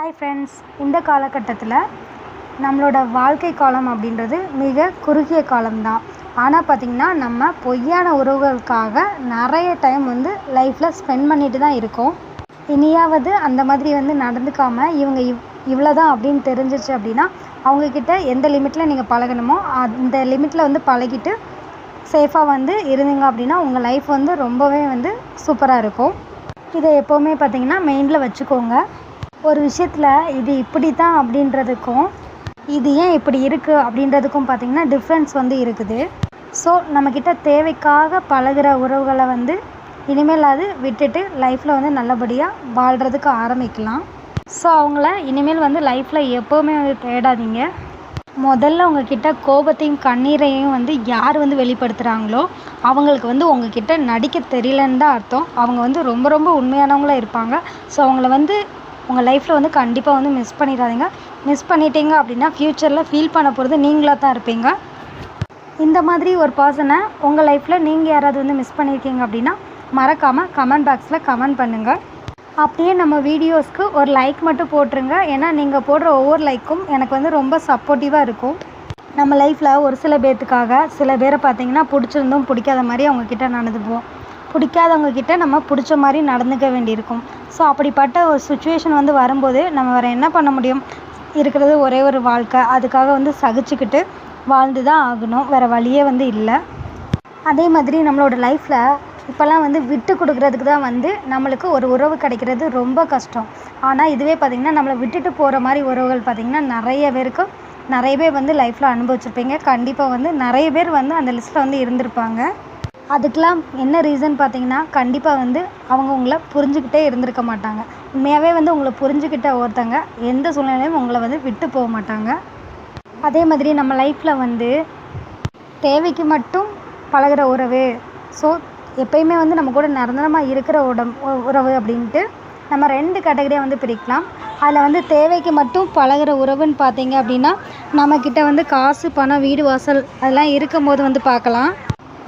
Hi friends, இந்த காலகட்டத்தில் நம்மளோட வாழ்க்கை காலம் அப்படின்றது மிக குறுகிய காலம்தான். ஆனால் பார்த்திங்கன்னா நம்ம பொய்யான உறவுகளுக்காக நிறைய டைம் லைஃப்பில் ஸ்பெண்ட் பண்ணிட்டு தான் இருக்கோம். இனியாவது அந்த மாதிரி நடந்துக்காமல் இவங்க இவ்வளோ தான் அப்படின்னு தெரிஞ்சிச்சு அப்படின்னா அவங்கக்கிட்ட எந்த லிமிட்டில் நீங்கள் பழகணுமோ அந்த லிமிட்டில் பழகிட்டு சேஃபாக இருந்தீங்க அப்படின்னா உங்கள் லைஃப் ரொம்பவே சூப்பராக இருக்கும். இதை எப்போவுமே பார்த்திங்கன்னா மைண்டில் வச்சுக்கோங்க. ஒரு விஷயத்தில் இது இப்படி தான் அப்படின்றதுக்கும் இது ஏன் இப்படி இருக்குது அப்படின்றதுக்கும் பார்த்திங்கன்னா டிஃப்ரென்ஸ் இருக்குது. ஸோ நம்மக்கிட்ட தேவைக்காக பழகிற உறவுகளை இனிமேல் அது விட்டுட்டு லைஃப்பில் நல்லபடியாக வாழ்கிறதுக்கு ஆரம்பிக்கலாம். ஸோ அவங்கள இனிமேல் லைஃப்பில் எப்போவுமே தேடாதீங்க. முதல்ல உங்ககிட்ட கோபத்தையும் கண்ணீரையும் யார் வெளிப்படுத்துகிறாங்களோ அவங்களுக்கு உங்ககிட்ட நடிக்க தெரியலன்னு தான் அர்த்தம். அவங்க ரொம்ப ரொம்ப உண்மையானவங்களாக இருப்பாங்க. ஸோ அவங்கள உங்கள் லைஃப்பில் கண்டிப்பாக மிஸ் பண்ணிடாதீங்க. மிஸ் பண்ணிட்டீங்க அப்படின்னா ஃப்யூச்சரில் ஃபீல் பண்ண போகிறது நீங்களாக தான் இருப்பீங்க. இந்த மாதிரி ஒரு பர்சனை உங்கள் லைஃப்பில் நீங்கள் யாராவது மிஸ் பண்ணியிருக்கீங்க அப்படின்னா மறக்காமல் கமெண்ட் பாக்ஸில் கமெண்ட் பண்ணுங்கள். அப்படியே நம்ம வீடியோஸ்க்கு ஒரு லைக் மட்டும் போட்டுருங்க. ஏன்னா நீங்கள் போடுற ஒவ்வொரு லைக்கும் எனக்கு ரொம்ப சப்போர்ட்டிவாக இருக்கும். நம்ம லைஃப்பில் ஒரு சில பேர்த்துக்காக சில பேரை பார்த்திங்கன்னா பிடிச்சிருந்தும் பிடிக்காத மாதிரி அவங்கக்கிட்ட நடந்துப்போம். பிடிக்காதவங்கக்கிட்ட நம்ம பிடிச்ச மாதிரி நடந்துக்க வேண்டியிருக்கும். ஸோ அப்படிப்பட்ட ஒரு சுச்சுவேஷன் வரும்போது நம்ம வேறு என்ன பண்ண முடியும்? இருக்கிறது ஒரே ஒரு வாழ்க்கை. அதுக்காக சகிச்சுக்கிட்டு வாழ்ந்து தான் ஆகணும். வேறு வழியே இல்லை. அதே மாதிரி நம்மளோட லைஃப்பில் இப்போல்லாம் விட்டு கொடுக்குறதுக்கு தான் நம்மளுக்கு ஒரு உறவு கிடைக்கிறது ரொம்ப கஷ்டம். ஆனால் இதுவே பார்த்திங்கன்னா நம்மளை விட்டுட்டு போகிற மாதிரி உறவுகள் பார்த்திங்கன்னா நிறைய பேர் லைஃப்பில் அனுபவிச்சிருப்பீங்க. கண்டிப்பாக நிறைய பேர் அந்த லிஸ்ட்டில் இருந்திருப்பாங்க. அதுக்கெலாம் என்ன ரீசன் பார்த்திங்கன்னா கண்டிப்பாக அவங்க உங்களை புரிஞ்சுக்கிட்டே இருந்திருக்க மாட்டாங்க. உண்மையாகவே உங்களை புரிஞ்சுக்கிட்ட ஒருத்தங்க எந்த சூழ்நிலையும் உங்களை விட்டு போக மாட்டாங்க. அதே மாதிரி நம்ம லைஃப்பில் தேவைக்கு மட்டும் பழகிற உறவு, ஸோ எப்பயுமே நம்ம கூட நிரந்தரமாக இருக்கிற உறவு அப்படின்ட்டு நம்ம 2 கேட்டகரியாக பிரிக்கலாம். அதில் தேவைக்கு மட்டும் பழகிற உறவுன்னு பார்த்தீங்க அப்படின்னா நம்மக்கிட்ட காசு பணம் வீடு வாசல் அதெல்லாம் இருக்கும்போது பார்க்கலாம்.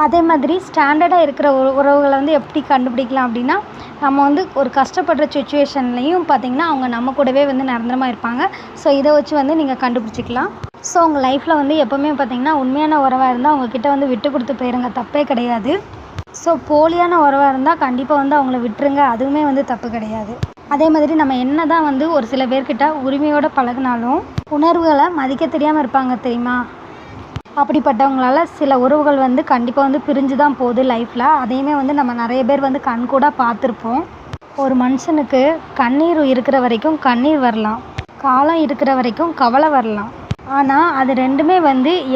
அதே மாதிரி ஸ்டாண்டர்டாக இருக்கிற உறவுகளை எப்படி கண்டுபிடிக்கலாம் அப்படின்னா நம்ம ஒரு கஷ்டப்படுற சுச்சுவேஷன்லேயும் பார்த்திங்கன்னா அவங்க நம்ம கூடவே நிரந்தரமாக இருப்பாங்க. ஸோ இதை வச்சு நீங்கள் கண்டுபிடிச்சிக்கலாம். ஸோ உங்கள் லைஃப்பில் எப்போவுமே பார்த்திங்கன்னா உண்மையான உறவாக இருந்தால் அவங்கக்கிட்ட விட்டு கொடுத்து போயிருங்க, தப்பே கிடையாது. ஸோ போலியான உறவாக இருந்தால் கண்டிப்பாக அவங்கள விட்டுருங்க, அதுவுமே தப்பு கிடையாது. அதே மாதிரி நம்ம என்ன தான் ஒரு சில பேர்கிட்ட உரிமையோடு பழகினாலும் உணர்வுகளை மதிக்க தெரியாமல் இருப்பாங்க தெரியுமா? அப்படிப்பட்டவங்களால சில உறவுகள் கண்டிப்பாக பிரிஞ்சு தான் போகுது லைஃப்பில். அதையுமே நம்ம நிறைய பேர் கண்கூட பார்த்துருப்போம். ஒரு மனுஷனுக்கு கண்ணீர் இருக்கிற வரைக்கும் கண்ணீர் வரலாம், காலம் இருக்கிற வரைக்கும் கவலை வரலாம். ஆனால் அது ரெண்டுமே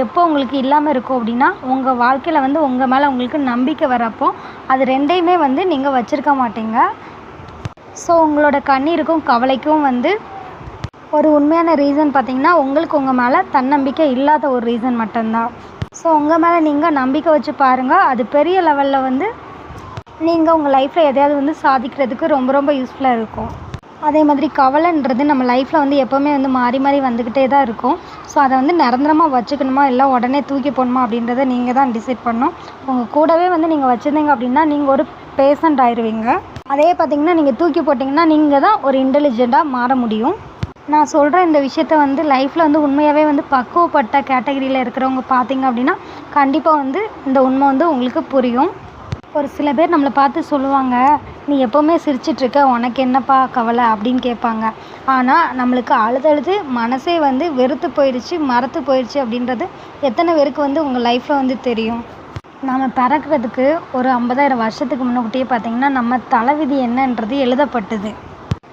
எப்போ உங்களுக்கு இல்லாமல் இருக்கும் அப்படின்னா உங்கள் வாழ்க்கையில் உங்கள் மேலே உங்களுக்கு நம்பிக்கை வரப்போ அது ரெண்டையுமே நீங்கள் வச்சுருக்க மாட்டீங்க. ஸோ உங்களோட கண்ணீருக்கும் கவலைக்கும் ஒரு உண்மையான ரீசன் பார்த்திங்கன்னா உங்களுக்கு உங்கள் மேலே தன்னம்பிக்கை இல்லாத ஒரு ரீசன் மட்டும்தான். ஸோ உங்கள் மேலே நீங்கள் நம்பிக்கை வச்சு பாருங்கள். அது பெரிய லெவலில் நீங்கள் உங்கள் லைஃப்பில் எதையாவது சாதிக்கிறதுக்கு ரொம்ப ரொம்ப யூஸ்ஃபுல்லாக இருக்கும். அதே மாதிரி கவலைன்றது நம்ம லைஃப்பில் எப்போவுமே மாறி மாறி வந்துக்கிட்டே தான் இருக்கும். ஸோ அதை நிரந்தரமாக வச்சுக்கணுமா இல்லை உடனே தூக்கி போடணுமா அப்படின்றத நீங்கள் தான் டிசைட் பண்ணணும். உங்கள் கூடவே நீங்கள் வச்சுருந்தீங்க அப்படின்னா நீங்கள் ஒரு பேஷண்ட் ஆயிடுவீங்க. அதே பார்த்திங்கன்னா நீங்கள் தூக்கி போட்டிங்கன்னா நீங்கள் தான் ஒரு இன்டெலிஜெண்ட்டாக மாற முடியும். நான் சொல்கிற இந்த விஷயத்த லைஃப்பில் உண்மையாகவே பக்குவப்பட்ட கேட்டகரியில் இருக்கிறவங்க பார்த்திங்க அப்படின்னா கண்டிப்பாக இந்த உண்மை உங்களுக்கு புரியும். ஒரு சில பேர் நம்மளை பார்த்து சொல்லுவாங்க, நீ எப்போவுமே சிரிச்சிட்ருக்க, உனக்கு என்னப்பா கவலை அப்படின்னு கேட்பாங்க. ஆனால் நம்மளுக்கு அழுது மனசே வெறுத்து போயிடுச்சு, மறத்து போயிடுச்சு அப்படின்றது எத்தனை பேருக்கு உங்கள் லைஃப்பில் தெரியும்? நம்ம பிறக்கிறதுக்கு ஒரு 50,000 வருஷத்துக்கு முன்னாடியே பார்த்திங்கன்னா நம்ம தலைவிதி என்னன்றது எழுதப்பட்டது.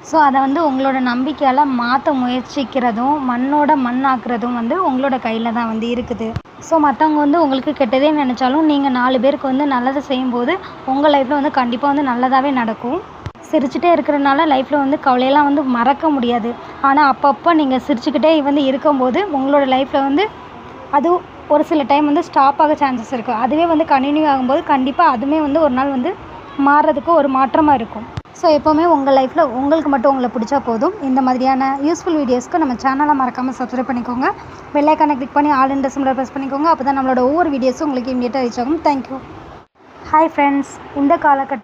ஸோ அதை உங்களோட நம்பிக்கையால் மாற்ற முயற்சிக்கிறதும் மண்ணோட மண்ணாக்குறதும் உங்களோட கையில் தான் இருக்குது. ஸோ மற்றவங்க உங்களுக்கு கெட்டதே நினச்சாலும் நீங்கள் 4 பேருக்கு நல்லதை செய்யும்போது உங்கள் லைஃப்பில் கண்டிப்பாக நல்லதாகவே நடக்கும். சிரிச்சுட்டே இருக்கிறனால லைஃப்பில் கவலையெல்லாம் மறக்க முடியாது. ஆனால் அப்பப்போ நீங்கள் சிரிச்சுக்கிட்டே இருக்கும்போது உங்களோட லைஃப்பில் அது ஒரு சில டைம் ஸ்டாப் ஆக சான்சஸ் இருக்குது. அதுவே கண்டினியூ ஆகும்போது கண்டிப்பாக அதுவுமே ஒரு நாள் மாறுறதுக்கு ஒரு மாற்றமாக இருக்கும். ஸோ எப்போவுமே உங்கள் லைஃப்பில் உங்களுக்கு மட்டும் உங்களை பிடிச்சா போதும். இந்த மாதிரியான யூஸ்ஃபுல் வீடியோஸ்க்கு நம்ம சேனலை மறக்காமல் சப்ஸ்கிரைப் பண்ணிக்கோங்க. பெல் ஐக்கானை கிளிக் பண்ணி ஆல் இன் சிம்பிளை ப்ரெஸ் பண்ணிக்கோங்க. அப்போ தான் நம்மளோட ஒவ்வொரு வீடியோஸும் உங்களுக்கு இமீடியட்டாக ரீச் ஆகும். தேங்க்யூ. ஹாய் ஃப்ரெண்ட்ஸ், இந்த காலகட்டம்